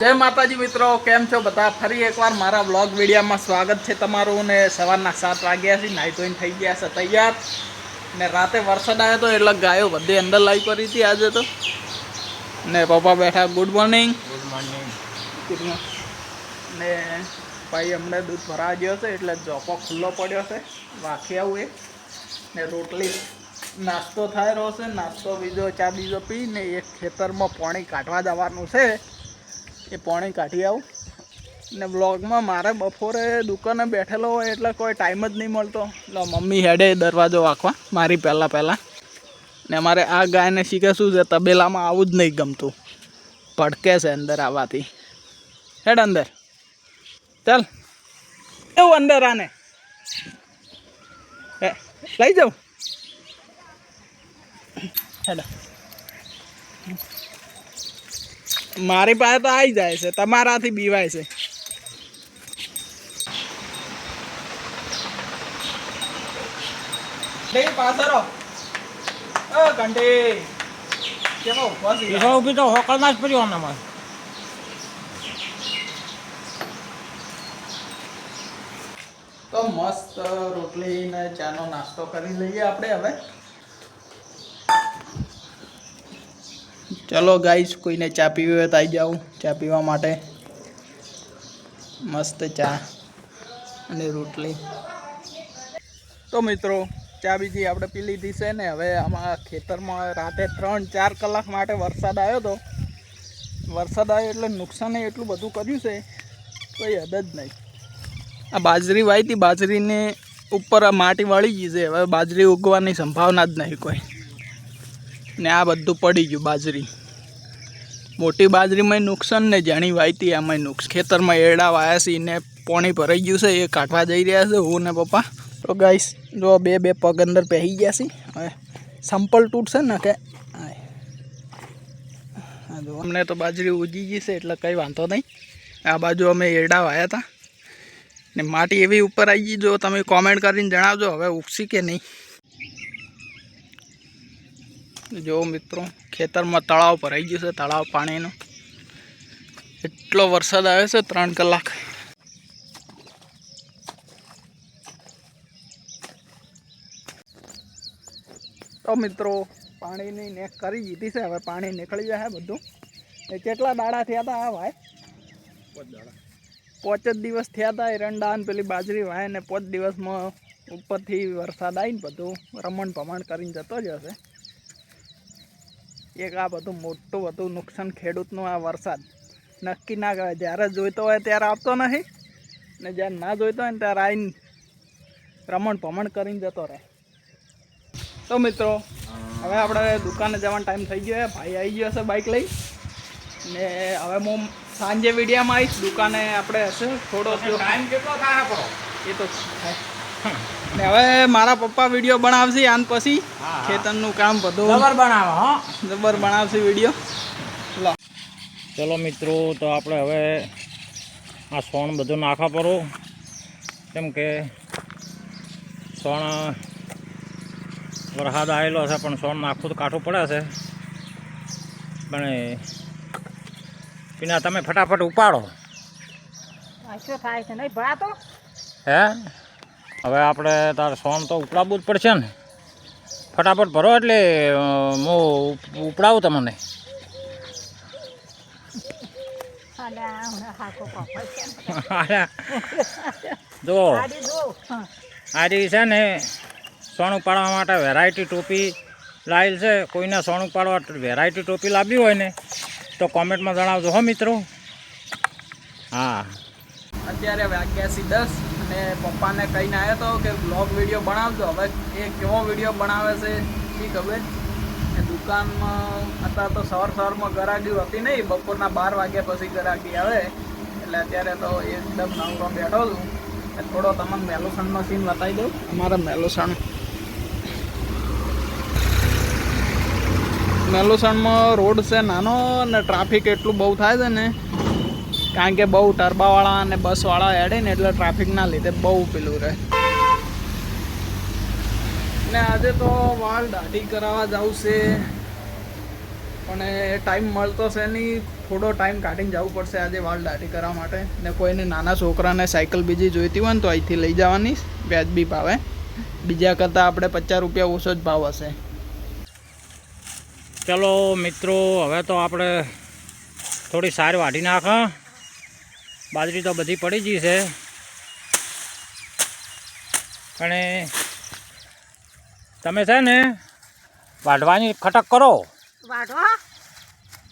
जय माताजी मित्रों, केम छो बता। फरी एक बार मारा ब्लॉग वीडियो में स्वागत है तमारू ने। सवाરના 7 वाग्या थी नाई धोईने થઈ ગયા છે તૈયાર ને રાતે વરસાદ આવ્યો તો એટલે ગાયો બધી અંદર લાવી પડી હતી આજે તો ને પપ્પા બેઠા ગુડ મોર્નિંગ ને ભાઈ અમને દૂધ ભરા ગયો છે એટલે જોપો ખુલ્લો પડ્યો છે વાખી આવું એ ને રોટલી નાસ્તો થાય રહ્યો છે। નાસ્તો બીજો ચા બીજો પી ને એક ખેતરમાં પાણી કાઢવા જવાનું છે એ પાણી કાઢી આવું ને વ્લોગમાં મારે બપોરે દુકાને બેઠેલો હોય એટલે કોઈ ટાઈમ જ નહીં મળતો। એટલે મમ્મી હેડે દરવાજો વાંખવા મારી પહેલાં ને અમારે આ ગાયને શીખે શું છે તબેલામાં આવું જ નહીં ગમતું, ભડકે છે અંદર આવવાથી। હેડ અંદર ચાલ એવું અંદર આને લઈ જાઉં હેડ। મારી પાસે તો આવી જાય છે, તમારાથી બીવાય છે। પાછળ ઘંટી ઉભી તો હોકલમાં જ પડ્યો અમારે તો મસ્ત રોટલી ને ચાનો નાસ્તો કરી લઈએ આપણે હવે। चलो गाइस कोई ने चा पीवी हो तो आई जाओ चा पीवा माटे। मस्त चा अने रोटली। तो मित्रों चा बीजी आपणे पी लीधी छे ने हवे आमारा खेतरमां राते 3-4 कलाक माटे वरसाद आव्यो तो। वरसाद आव्यो एटले नुकसाने एटલું બધું કર્યું છે કોઈ હદ જ નહીં। આ બાજરી વાઈ હતી, બાજરીને ઉપર માટી વળી ગઈ છે, હવે બાજરી ઉગવાની સંભાવના જ નહીં કોઈ ને આ બધું પડી ગયું બાજરી। मोटी बाजरी में नुकसान ने जाणी वायती आम नुकस खेतर में एड़ा वाया सी ने पानी भराई गयु से ये काटवा जई रह्या छे हूँ ने पप्पा। तो गाइस जो बे पग अंदर पही गया सी हवे संपल तूटशे ने के जो हमने तो बाजरी उजी गई से एटले कई वांधो नहीं। आ बाजू अमे एड़ा वाया था ने माटी एवी ऊपर आई गई जो तमे कॉमेंट करीने जणावजो हवे उगशी के नहीं। जो मित्रों खेतर में तलाव भराई गयु है, तलाव पानी नो एटलो वरसाद आवे छे 3 कलाक। तो मित्रों पानी नी नेक करी दीधी छे, हवे पानी निकली जाए बधुं। केटला दाड़ा थया था आ भाई? 5 दिवस थया था एरंडा ने पेली बाजरी वाय ने 5 दिवस में उपरथी वरसाद आवीने बधुं रमण भमण करीने जतो ज हशे। एक आ बधुं मोटुं बधुं नुकसान खेडूतनुं आ वरसाद नक्की ना कहेवाय। ज्यारे जोईतो होय त्यारे आवतो नथी ने ज्यारे ना जोईतो होय त्यारे आवीने रमण भमण करीने जतो रहे। तो मित्रों हवे आपणे दुकाने जवानो टाइम थई गयो। भाई आई गयो हशे बाइक लई ने हवे हूँ सांजे विडियोमां आवीश। दुकाने आपणे हशे थोड़ो टाइम केटलो थाय पड़ो ए तो ने हवे मारा पप्पा विडियो बनावशे आन पछी खेतरनुं काम बधुं जबर बनावो हो जबर बनावशे विडियो। लो चलो मित्रों तो आपणे हवे आ सोण बधुं नाखा पड़ो केम के सोण वरसाद आवेलो छे पण सोण नाखવું तो काठું પડે છે पण पीना तमे फटाफट उपाड़ो आशो थाय छे नहीं भरा तो हे हवे आपणे तार सोन तो उपड़ावવું જ પડશે ને। फटाफट भरो એટલે હું ઉપડાવું તમને। જો આજે છે ને સોન ઉપાડવા માટે વેરાયટી ટોપી લાવેલ છે। કોઈને સોન ઉપાડવા વેરાયટી ટોપી લાવી હોય ને તો કોમેન્ટમાં જણાવજો હો મિત્રો। हाँ અત્યારે વાગ્યા છે 10 અને પપ્પાને કહીને આવ્યો તો કે બ્લોગ વિડીયો બનાવજો। હવે એ કેવો વિડીયો બનાવે છે એ ખબર એ દુકાનમાં અત્યારે તો સવારમાં ગરાગી હતી નહીં, બપોરના 12 વાગ્યા પછી ગરાગી આવે એટલે અત્યારે તો એકદમ નવરો બેઠો છું। થોડો તમને મેલુસણનો સીન બતાવી દઉં। અમારા મેલુસણમાં રોડ છે નાનો ને ટ્રાફિક એટલું બહુ થાય છે ને કારણ કે બહુ ટર્બાવાળા અને બસવાળા હેડે ને એટલે ટ્રાફિકના લીધે બહુ પેલું રહે। ને આજે તો વાળ દાઢી કરાવવા જવું છે। પણ ટાઈમ મળતો છે નહીં, થોડો ટાઈમ કાઢીને જવું પડશે આજે વાળ દાઢી કરવા માટે. ને કોઈને નાના છોકરાને સાયકલ બીજી જોઈતી હોય ને તો અહીંથી લઈ જવાની વ્યાજબી ભાવે. બીજા કરતાં આપણે 50 રૂપિયા ઓછો જ ભાવ હશે. ચલો મિત્રો, હવે તો આપણે થોડી સાર વાઢી નાખ. બાજરી તો બધી પડી ગઈ છે, અને તમે છે ને વાઢવાની ખટક કરો. વાઢવા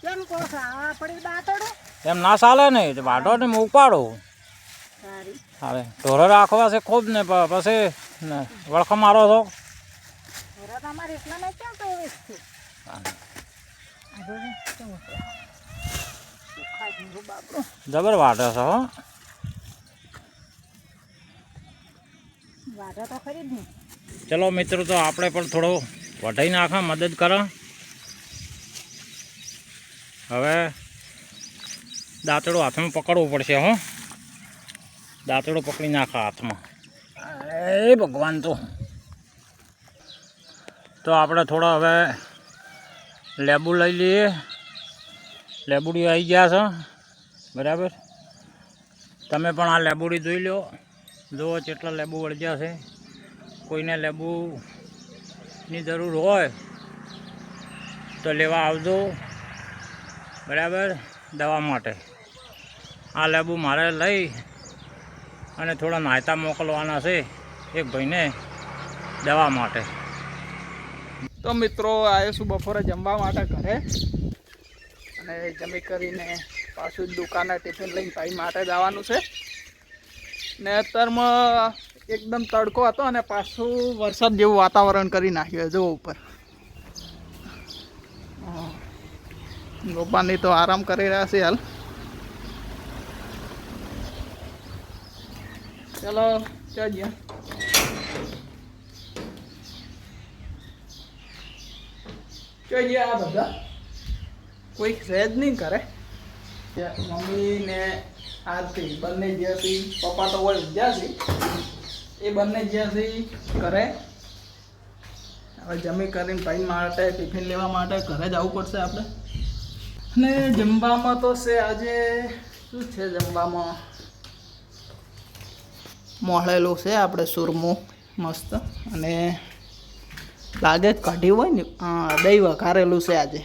કેમ કહો છો? આ પડી દાંતડું એમ ના ચાલે ને, વાઢો ને હું ઉપાડું. સારી હવે ઢોરો રાખવા છે ખૂબ ને પછી વળખ મારો છો. ઘરે તમારે એટલા નહીં કેમ તો એવી છે. જબર વાઢે છે હો. વાઢા તો ખરી જ ને. ચલો મિત્રો, તો આપણે પણ થોડો વઢાઈ નાખા, મદદ કરો. હવે દાંતડું હાથમાં પકડવું પડશે હો. દાંતડું પકડી નાખા હાથમાં. એ ભગવાન! તો આપણે થોડો હવે લેબુ લઈ લઈએ. લેબુડી આવી ગયા છે, બરાબર. તમે પણ આ લેબુડી જોઈ લો, જુઓ કેટલા લેબુ વળગ્યા છે. કોઈને લેબુની જરૂર હોય તો લેવા આવજો, બરાબર, દવા માટે. આ લેબુ મારે લઈ અને થોડા નાયતા મોકલવાના છે એક ભાઈને દવા માટે. તો મિત્રો, આવ્યો છું બપોરે જમવા માટે ઘરે, અને જમી કરીને પાછું દુકાને ટિફિન લઈને ભાઈ માટે જવાનું છે. ને અત્યારમાં એકદમ તડકો હતો અને પાછું વરસાદ જેવું વાતાવરણ કરી નાખ્યું જો ઉપર. ગોપાની તો આરામ કરી રહ્યા છે હાલ. ચલો ચાલીએ. ચાલીએ. આ બધા કોઈ સહેજ નહીં કરે. મમ્મી ને આરતી બંને જ્યાંથી, પપ્પા તો હોય જ્યાંથી, એ બંને જ્યાંથી કરે. હવે જમી કરીને ભાઈ માટે ટિફિન લેવા માટે ઘરે જવું પડશે આપણે. અને જમવામાં તો છે આજે શું છે જમવામાં? મોહળેલું છે આપણે સુરમું મસ્ત, અને લાગે કઢી હોય ને, દહીં વઘારેલું છે આજે.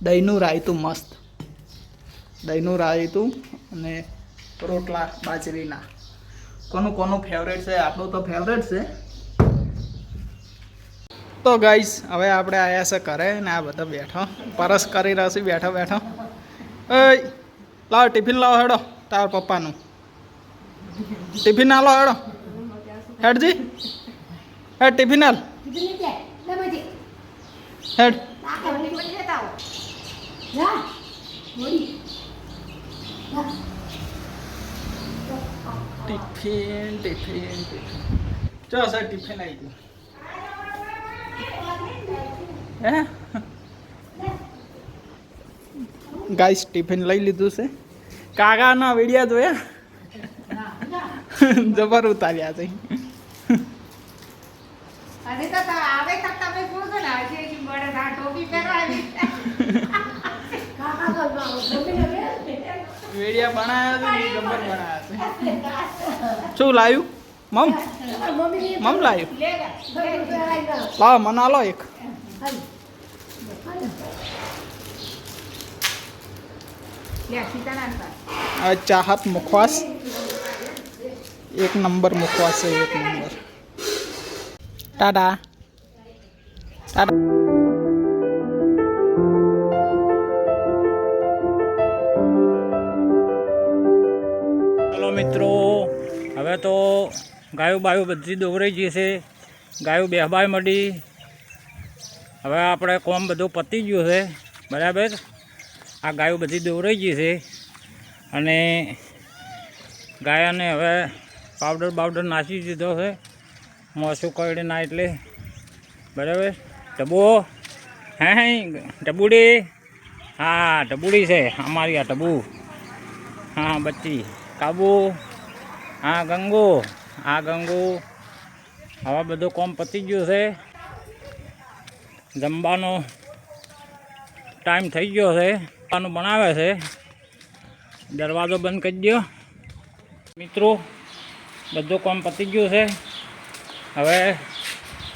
દહીંનું રાયતું મસ્ત, દહીંનું રાયતું અને રોટલા બાજરીના. કોનું ફેવરેટ છે? આપણું તો ફેવરેટ છે. તો ગાઈસ, હવે આપણે આવ્યા છે ઘરે ને આ બધા બેઠો પરસ કરી રહ્યા છે બેઠો બેઠો. લાવો ટિફિન લાવો, હેડો તાર પપ્પાનું ટિફિન ના લો, હેડો હેડજી, હેડ ટિફિન હાલ, હેડ. ટિફિન ટિફિન ટિફિન ચલો સર, ટિફિન આવી ગયું. હે ગાઈસ, ટિફિન લઈ લીધું છે. કાકાના વિડિયા જોયા, જબર ઉતાર્યા છે. અરે તો આવે તો તમે પૂછો ને, આજે કે બડે આ ટોપી પહેરાવી. વિડિયા બનાવ્યા છે, જબર બનાવ્યા છે. શું લાવ્યું મમ? મમ લાવ્યું? લાવો મને આલો એક. ચાહત મુખવાસ, એક નંબર મુખવાસ છે, એક નંબર. ટાટા ટાટા. ચલો મિત્રો, હવે તો ગાયું બાયું બધી દોરાઈ ગઈ છે. ગાયું બેહબાઈ મળી. હવે આપણે કોમ બધું પતી ગયું છે, બરાબર. આ ગાયો બધી દોરાઈ ગઈ છે, અને ગાયાને હવે પાવડર નાખી દીધો છે, મોસું કરડે ના એટલે, બરાબર. ટબુ, હે ટબુડી, હા ટબુડી છે અમારી, આ ટબુ, હા બચ્ચી, કાબુ, હા ગંગુ, આ ગંગુ. હવે બધું કોમ પતી ગયું છે. જમવાનો ટાઈમ થઈ ગયો છે, ખાવાનું બનાવે છે. દરવાજો બંધ કરી દો મિત્રો. બધું કામ પતી ગયું છે. હવે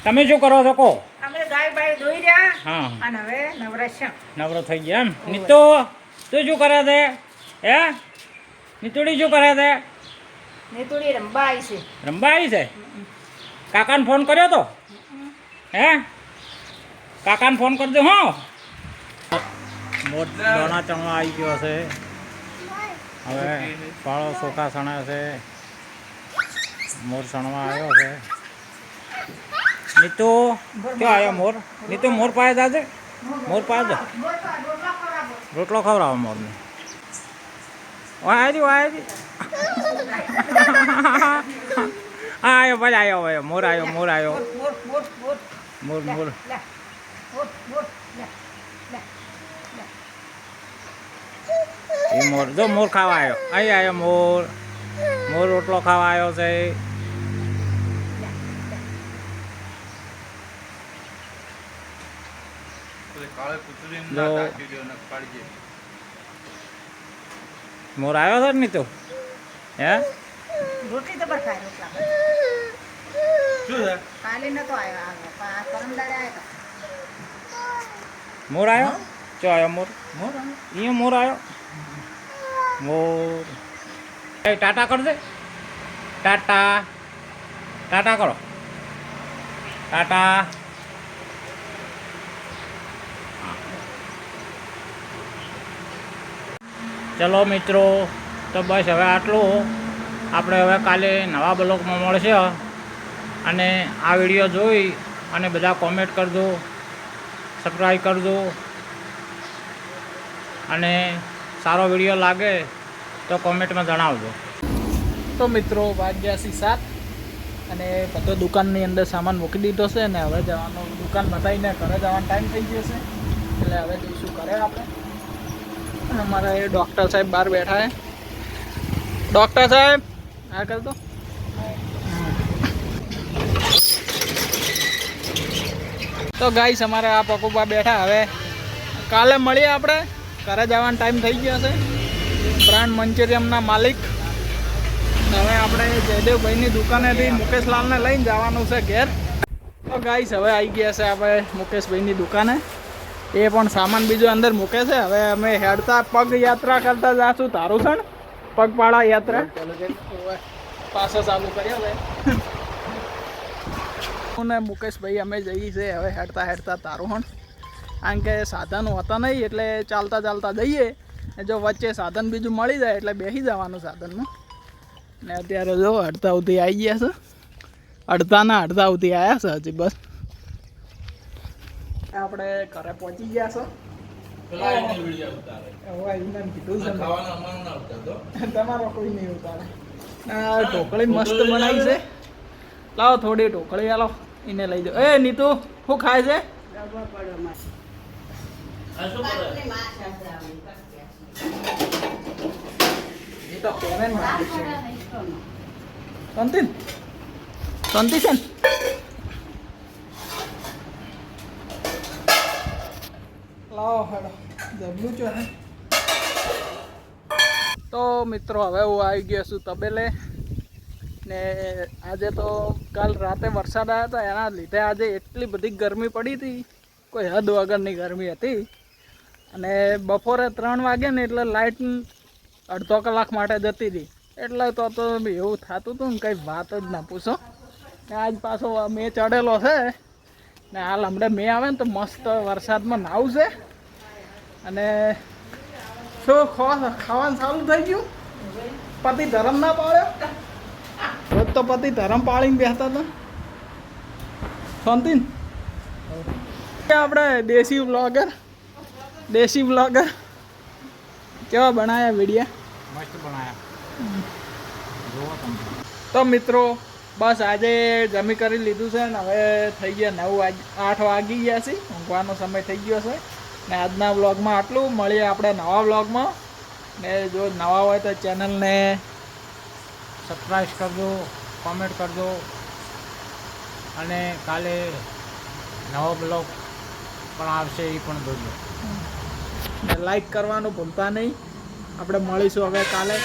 તમે શું કરો છો કહો? અમે ગાય બાય ધોઈ રહ્યા હા, અને હવે નવરાશ નવરો થઈ ગયા એમ. નીતુ તું શું કરે છે? હે નીતુડી શું કરે છે? નીતુડી રંબા આવી છે. રંબા આવી છે? કાકાને ફોન કર્યો તો? હે કાકાને ફોન કરજો. હો મોટ દોણા ચણવા આવી ગયો છે. હવે પાળો ચોખા સણે છે. મોર સણવા આવ્યો છે. નીતુ ક્યાં આવ્યો મોર? નીતુ મોર પાસે જાજે. મોર પાસે રોટલો ખવડાવો મોરને. વાયરી વાયરી હા આવ્યો ભાઈ આવ્યો આવ્યો મોર આવ્યો મોર આવ્યો મોર મોર. એ મોર જો મોર ખાવા આવ્યો. અહીં આવ્યો મોર. મોર રોટલો ખાવા આવ્યો છે. જો મોર આવ્યો છે ને તો હે રોટલી તો પર ખાય રોટલા શું છે? કાલે નતો આવ્યો પરમ દાડે આવ્યો. મોર આવ્યો. ચો આવ્યો મોર? મોર અહીંયા મોર આવ્યો. મોર એ ટાટા કરજે. ટાટા ટાટા કરો. ટાટા. ચલો મિત્રો, તો બસ હવે આટલું. આપણે હવે કાલે નવા બ્લોગમાં મળશે. અને આ વિડીયો જોઈ અને બધા કોમેન્ટ કરજો, સબસ્ક્રાઈબ કરજો. અને સારો વિડીયો લાગે તો કોમેન્ટમાં જણાવજો. તો મિત્રો વાગ્યા 7 અને બધો દુકાનની અંદર સામાન મૂકી દીધો છે ને હવે જવાનો દુકાન બતાવીને ઘરે જવાનો ટાઈમ થઈ ગયો છે. એટલે હવે જઈશું ઘરે આપણે. અમારા એ ડૉક્ટર સાહેબ બહાર બેઠા છે. ડૉક્ટર સાહેબ આ કર દો. તો ગાઈસ અમારે આ પકુબા બેઠા. હવે કાલે મળીએ આપણે. ઘરે જવાનો ટાઈમ થઈ ગયો છે. બ્રાન્ડ મંચુરિયમના માલિક. હવે આપણે જયદેવભાઈની દુકાનેથી મુકેશલાલને લઈને જવાનું છે ઘેર. તો ગાઈસ હવે આવી ગયા છે આપણે મુકેશભાઈની દુકાને. એ પણ સામાન બીજો અંદર મૂકે છે. હવે અમે હેડતા પગ યાત્રા કરતા જાશું તારુસણ. પગપાળા યાત્રા પાછો ચાલુ કર્યો હવે. હું ને મુકેશભાઈ અમે જઈએ છીએ હવે હેડતા હેડતા તારુસણ. કારણ કે સાધન હોતા નહીં એટલે ચાલતા ચાલતા જઈએ. જો વચ્ચે સાધન બીજું મળી જાય એટલે બેસી જવાનું સાધનમાં. ને અત્યારે જો અડધા સુધી આવી ગયા છે. અડધા સુધી આવ્યા છે હજી બસ. આપણે ઘરે પહોંચી ગયા છો. તમારો કોઈ નહીં ઉતારે. ઢોકળી મસ્ત બનાવી છે. લાવો થોડી ઢોકળી હાલો એને લઈ જાઓ. એ નીતુ શું ખાય છે? શાંતિ શાંતિ છે ને? લાવો હેડો જબલું છો હે. તો મિત્રો હવે હું આવી ગયો છું તબેલે. ને આજે તો કાલ રાતે વરસાદ આવ્યો હતો એના લીધે આજે એટલી બધી ગરમી પડી હતી. કોઈ હદ વગરની ગરમી હતી. અને બપોરે 3 વાગે ને એટલે લાઇટ અડધો કલાક માટે જતી હતી. એટલે તો એવું થતું હતું ને કંઈ વાત જ ના પૂછો. ને આજ પાછો મેં ચડેલો છે ને હાલ હમણાં મેં આવે ને તો મસ્ત વરસાદમાં નાવું છે. અને શું ખાવાનું ચાલુ થઈ ગયું? પતિ ધરમ ના પાડ્યો? રોજ તો પતિ ધરમ પાળીને બેસતા હતા. શાંતિ આપણે દેશી વ્લોગર કેવા બનાયા વિડીયા? મસ્ત બનાયા. તો મિત્રો બસ આજે જમી કરી લીધું છે ને હવે થઈ ગયા 8 વાગી ગયા છે. ઊંઘવાનો સમય થઈ ગયો છે. ને આજના વ્લોગમાં આટલું. મળીએ આપણે નવા વ્લોગમાં. ને જો નવા હોય તો ચેનલને સબસ્ક્રાઈબ કરજો, કોમેન્ટ કરજો. અને કાલે નવો બ્લોગ પણ આવશે એ પણ જોજો. અને લાઈક કરવાનું ભૂલતા નહીં. આપણે મળીશું હવે કાલે.